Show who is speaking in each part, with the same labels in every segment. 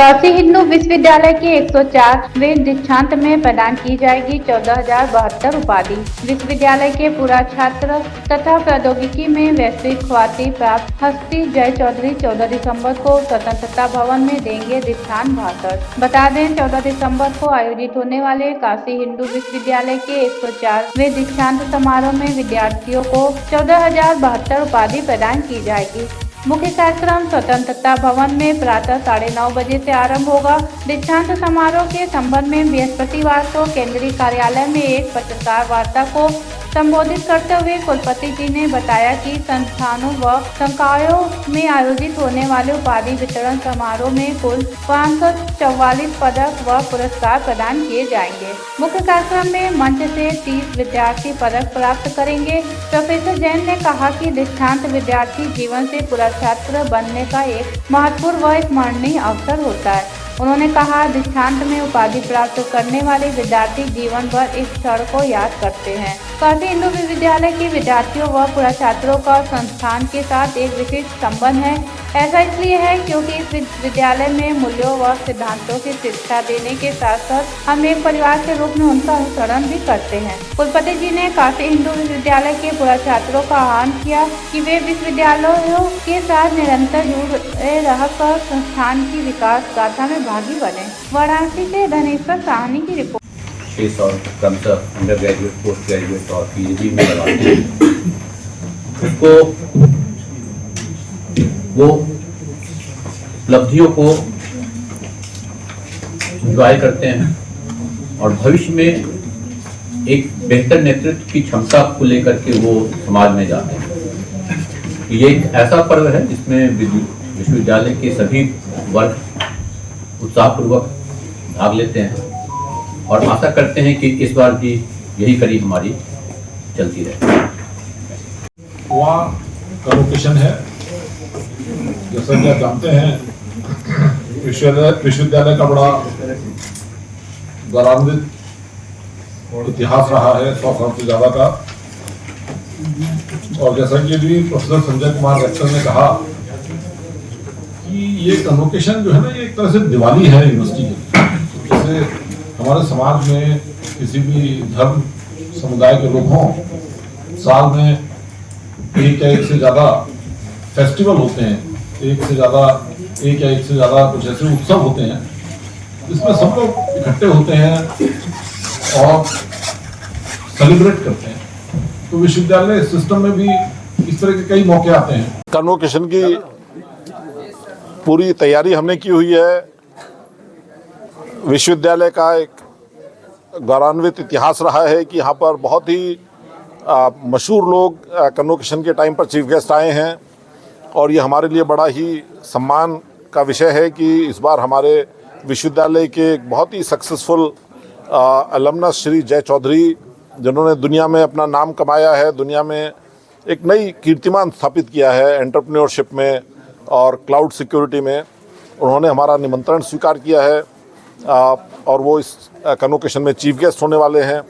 Speaker 1: काशी हिंदू विश्वविद्यालय के 104वें दीक्षांत में प्रदान की जाएगी 14,072 उपाधि। विश्वविद्यालय के पूरा छात्र तथा प्रौद्योगिकी में वैश्विक ख्याति प्राप्त हस्ती जय चौधरी 14 दिसंबर को स्वतंत्रता भवन में देंगे दीक्षांत भाषण। बता दें 14 दिसंबर को आयोजित होने वाले काशी हिंदू विश्वविद्यालय के 104वें दीक्षांत समारोह में विद्यार्थियों को 14,072 उपाधि प्रदान की जाएगी। मुख्य कार्यक्रम स्वतंत्रता भवन में प्रातः 9:30 बजे से आरंभ होगा। दीक्षांत समारोह के संबंध में बृहस्पतिवार को केंद्रीय कार्यालय में एक पत्रकार वार्ता को संबोधित करते हुए कुलपति जी ने बताया कि संस्थानों व संकायों में आयोजित होने वाले उपाधि वितरण समारोह में कुल 544 पदक व पुरस्कार प्रदान किए जाएंगे। मुख्य कार्यक्रम में मंच से 30 विद्यार्थी पदक प्राप्त करेंगे। प्रोफेसर जैन ने कहा कि दीक्षांत विद्यार्थी जीवन से पूरा छात्र बनने का एक महत्वपूर्ण व स्मरणीय अवसर होता है। उन्होंने कहा दीक्षांत में उपाधि प्राप्त करने वाले विद्यार्थी जीवन भर इस क्षण को याद करते हैं। काशी हिंदू विश्वविद्यालय के विद्यार्थियों व पूरा छात्रों का संस्थान के साथ एक विशिष्ट संबंध है। ऐसा इसलिए है क्योंकि इस विद्यालय में मूल्यों व सिद्धांतों की शिक्षा देने के साथ साथ हम एक परिवार के रूप में उनका अनुसरण भी करते हैं। कुलपति जी ने काशी हिंदू विश्वविद्यालय के पूरा छात्रों का आह्वान किया कि वे विश्वविद्यालयों के साथ निरंतर जुड़े रहकर संस्थान की विकास गाथा में भागी बने। वाराणसी से धनेश्वर साहनी की रिपोर्ट।
Speaker 2: और क्रमशः अंडर ग्रेजुएट, पोस्ट ग्रेजुएट और पीएचडी में लगाते हैं, उसको वो उपलब्धियों को एंजॉय करते हैं और भविष्य में एक बेहतर नेतृत्व की क्षमता को लेकर के वो समाज में जाते हैं। ये एक ऐसा पर्व है जिसमें विश्वविद्यालय के सभी वर्ग उत्साहपूर्वक भाग लेते हैं और आशा करते हैं कि इस बार भी यही कड़ी हमारी चलती रहे।
Speaker 3: वहाँ कन्वोकेशन है, जैसा कि आप जानते हैं विश्वविद्यालय का बड़ा गौरवान्वित इतिहास रहा है, 100 साल से ज्यादा का। और जैसा कि भी प्रोफेसर संजय कुमार रेक्टर ने कहा कि ये कन्वोकेशन जो है ना, ये एक तरह से दिवाली है यूनिवर्सिटी की। जैसे हमारे समाज में किसी भी धर्म समुदाय के लोग हों, साल में एक या एक से ज़्यादा फेस्टिवल होते हैं, एक या एक से ज़्यादा कुछ ऐसे उत्सव होते हैं जिसमें सब लोग इकट्ठे होते हैं और सेलिब्रेट करते हैं। तो विश्वविद्यालय सिस्टम में भी इस तरह के कई मौके आते हैं।
Speaker 4: कन्वोकेशन की पूरी तैयारी हमने की हुई है। विश्वविद्यालय का एक गौरवान्वित इतिहास रहा है कि यहाँ पर बहुत ही मशहूर लोग कन्वोकेशन के टाइम पर चीफ गेस्ट आए हैं और ये हमारे लिए बड़ा ही सम्मान का विषय है कि इस बार हमारे विश्वविद्यालय के एक बहुत ही सक्सेसफुल अलमनस श्री जय चौधरी, जिन्होंने दुनिया में अपना नाम कमाया है, दुनिया में एक नई कीर्तिमान स्थापित किया है एंटरप्रेन्योरशिप में और क्लाउड सिक्योरिटी में, उन्होंने हमारा निमंत्रण स्वीकार किया है और वो इस कन्वोकेशन में चीफ गेस्ट होने वाले हैं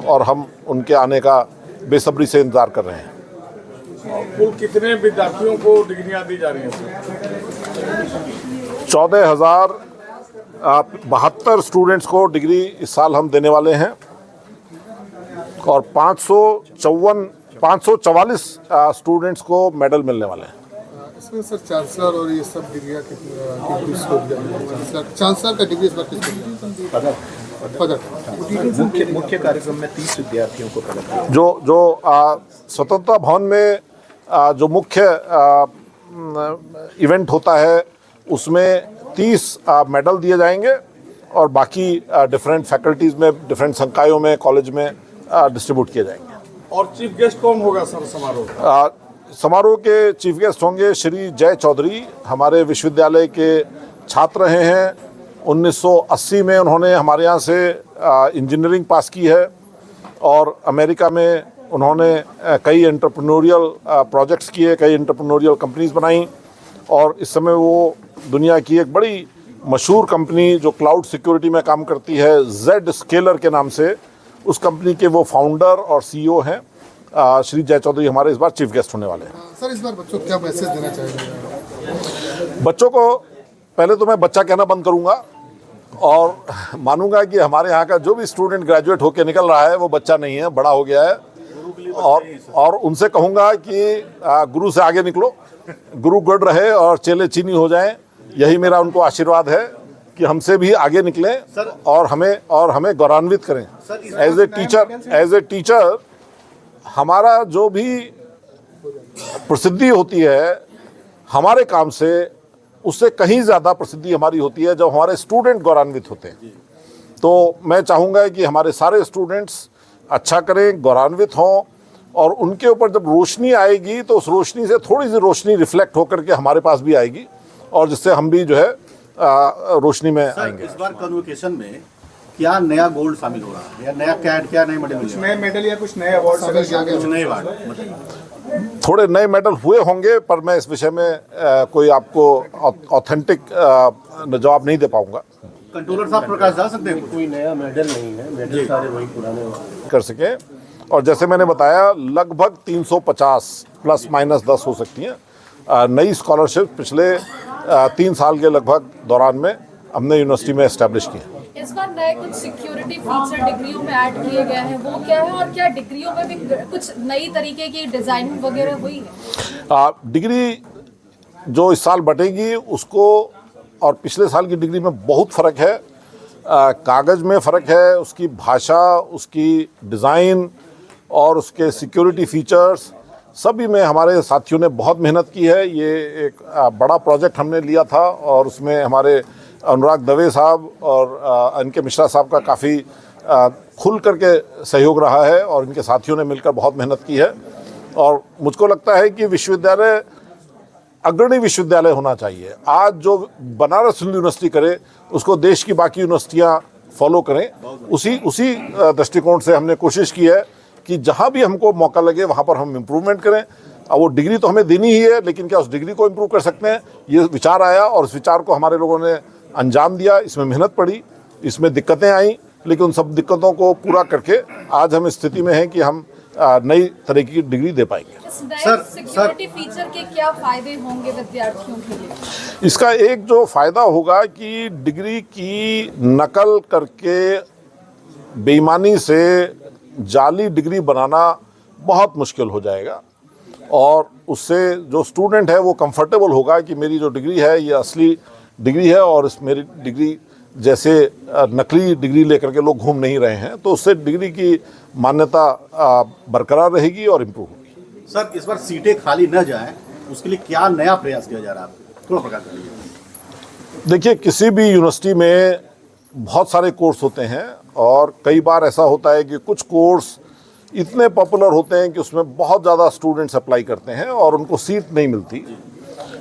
Speaker 4: और हम उनके आने का बेसब्री से इंतजार कर रहे हैं।
Speaker 5: कुल कितने विद्यार्थियों को डिग्रियां दी जा रही हैं?
Speaker 4: 14,072 स्टूडेंट्स को डिग्री इस साल हम देने वाले हैं और 544 स्टूडेंट्स को मेडल मिलने वाले हैं।
Speaker 6: इसमें सर चांसलर और ये सब डिग्रियां चांसलर का डिग्री इस बार पदक
Speaker 7: मुख्य कार्यक्रम में 30 विद्यार्थियों को पदक
Speaker 4: जो स्वतंत्रता भवन में जो मुख्य इवेंट होता है उसमें 30 मेडल दिए जाएंगे और बाकी डिफरेंट फैकल्टीज़ में, डिफरेंट संकायों में, कॉलेज में डिस्ट्रीब्यूट किए जाएंगे।
Speaker 5: और चीफ गेस्ट कौन होगा सर समारोह?
Speaker 4: समारोह के चीफ गेस्ट होंगे श्री जय चौधरी, हमारे विश्वविद्यालय के छात्र रहे हैं। 1980 में उन्होंने हमारे यहाँ से इंजीनियरिंग पास की है और अमेरिका में उन्होंने कई एंटरप्रेन्योरियल प्रोजेक्ट्स किए, कई एंटरप्रेन्योरियल कंपनीज बनाई और इस समय वो दुनिया की एक बड़ी मशहूर कंपनी जो क्लाउड सिक्योरिटी में काम करती है, Zscaler के नाम से, उस कंपनी के वो फाउंडर और CEO हैं। श्री जय चौधरी हमारे इस बार चीफ गेस्ट होने वाले हैं।
Speaker 6: सर इस बार बच्चों को क्या मैसेज देना चाहिए?
Speaker 4: बच्चों को पहले तो मैं बच्चा कहना बंद करूंगा और मानूंगा कि हमारे यहाँ का जो भी स्टूडेंट ग्रेजुएट होकर निकल रहा है वो बच्चा नहीं है, बड़ा हो गया है। और उनसे कहूँगा कि गुरु से आगे निकलो, गुरु गढ़ रहे और चेले चीनी हो जाएं। यही मेरा उनको आशीर्वाद है कि हमसे भी आगे निकलें और हमें गौरवान्वित करें। एज ए टीचर हमारा जो भी प्रसिद्धि होती है हमारे काम से, उससे कहीं ज़्यादा प्रसिद्धि हमारी होती है जब हमारे स्टूडेंट गौरवान्वित होते हैं। तो मैं चाहूँगा कि हमारे सारे स्टूडेंट्स अच्छा करें, गौरवान्वित हों, और उनके ऊपर जब रोशनी आएगी तो उस रोशनी से थोड़ी सी रोशनी रिफ्लेक्ट होकर के हमारे पास भी आएगी और जिससे हम भी जो है रोशनी में आएंगे।
Speaker 7: इस बार कन्वोकेशन में क्या नया गोल्ड शामिल हो रहा है, या नया क्या नए मेडल,
Speaker 5: कुछ नए मेडल या कुछ नए अवार्ड,
Speaker 7: कुछ नए अवार्ड?
Speaker 4: थोड़े नए मेडल हुए होंगे, पर मैं इस विषय में कोई आपको ऑथेंटिक जवाब नहीं दे पाऊंगा।
Speaker 7: कंट्रोलर साहब प्रकाश डाल सकते हैं?
Speaker 6: कोई नया मेडल नहीं है, मेडल सारे वही पुराने
Speaker 4: कर सके। और जैसे मैंने बताया लगभग 350 प्लस माइनस 10 हो सकती हैं नई स्कॉलरशिप पिछले 3 साल के लगभग दौरान में हमने यूनिवर्सिटी में एस्टैब्लिश की है।
Speaker 8: इस बार नए कुछ सिक्योरिटी फीचर डिग्रियों में ऐड किए गए हैं, वो क्या है और क्या डिग्रियों में भी कुछ नई तरीके की डिजाइन वगैरह हुई है?
Speaker 4: डिग्री जो इस साल बटेगी उसको और पिछले साल की डिग्री में बहुत फ़र्क है। कागज़ में फ़र्क है, उसकी भाषा, उसकी डिज़ाइन और उसके सिक्योरिटी फीचर्स सभी में हमारे साथियों ने बहुत मेहनत की है। ये एक बड़ा प्रोजेक्ट हमने लिया था और उसमें हमारे अनुराग दवे साहब और अनके मिश्रा साहब का काफ़ी खुल करके सहयोग रहा है और इनके साथियों ने मिलकर बहुत मेहनत की है। और मुझको लगता है कि विश्वविद्यालय अग्रणी विश्वविद्यालय होना चाहिए। आज जो बनारस हिंदू यूनिवर्सिटी करे उसको देश की बाकी यूनिवर्सिटियाँ फॉलो करें। उसी दृष्टिकोण से हमने कोशिश की है कि जहाँ भी हमको मौका लगे वहाँ पर हम इम्प्रूवमेंट करें। अब वो डिग्री तो हमें देनी ही है, लेकिन क्या उस डिग्री को इम्प्रूव कर सकते हैं, ये विचार आया और उस विचार को हमारे लोगों ने अंजाम दिया। इसमें मेहनत पड़ी, इसमें दिक्कतें आई, लेकिन उन सब दिक्कतों को पूरा करके आज हम इस स्थिति में हैं कि हम नई तरह की डिग्री दे पाएंगे।
Speaker 8: सिक्योरिटी फीचर के क्या फायदे होंगे विद्यार्थियों के लिए?
Speaker 4: इसका एक जो फायदा होगा कि डिग्री की नकल करके बेईमानी से जाली डिग्री बनाना बहुत मुश्किल हो जाएगा और उससे जो स्टूडेंट है वो कंफर्टेबल होगा कि मेरी जो डिग्री है ये असली डिग्री है और इस मेरी डिग्री जैसे नकली डिग्री लेकर के लोग घूम नहीं रहे हैं, तो उससे डिग्री की मान्यता बरकरार रहेगी और इम्प्रूव होगी।
Speaker 7: सर, इस बार सीटें खाली न जाएं, उसके लिए क्या नया प्रयास किया जा रहा है? थोड़ा प्रकाश करिए।
Speaker 4: देखिए, किसी भी यूनिवर्सिटी में बहुत सारे कोर्स होते हैं और कई बार ऐसा होता है कि कुछ कोर्स इतने पॉपुलर होते हैं कि उसमें बहुत ज़्यादा स्टूडेंट्स अप्लाई करते हैं और उनको सीट नहीं मिलती।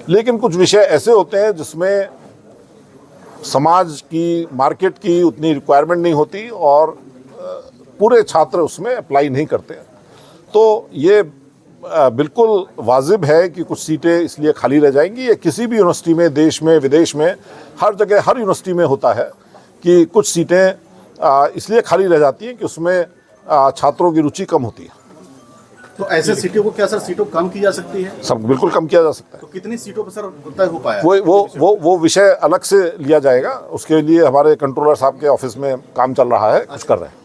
Speaker 4: लेकिन कुछ विषय ऐसे होते हैं जिसमें समाज की, मार्केट की उतनी रिक्वायरमेंट नहीं होती और पूरे छात्र उसमें अप्लाई नहीं करते। तो ये बिल्कुल वाजिब है कि कुछ सीटें इसलिए खाली रह जाएंगी। ये किसी भी यूनिवर्सिटी में, देश में, विदेश में, हर जगह, हर यूनिवर्सिटी में होता है कि कुछ सीटें इसलिए खाली रह जाती हैं कि उसमें छात्रों की रुचि कम होती है।
Speaker 7: तो ऐसे सीटों को क्या सर सीटों कम की जा सकती है?
Speaker 4: सब बिल्कुल कम किया जा सकता है।
Speaker 7: तो कितनी सीटों पर सर तय हो पाया?
Speaker 4: वो विषय अलग से लिया जाएगा, उसके लिए हमारे कंट्रोलर साहब के ऑफिस में काम चल रहा है, कुछ कर रहे हैं।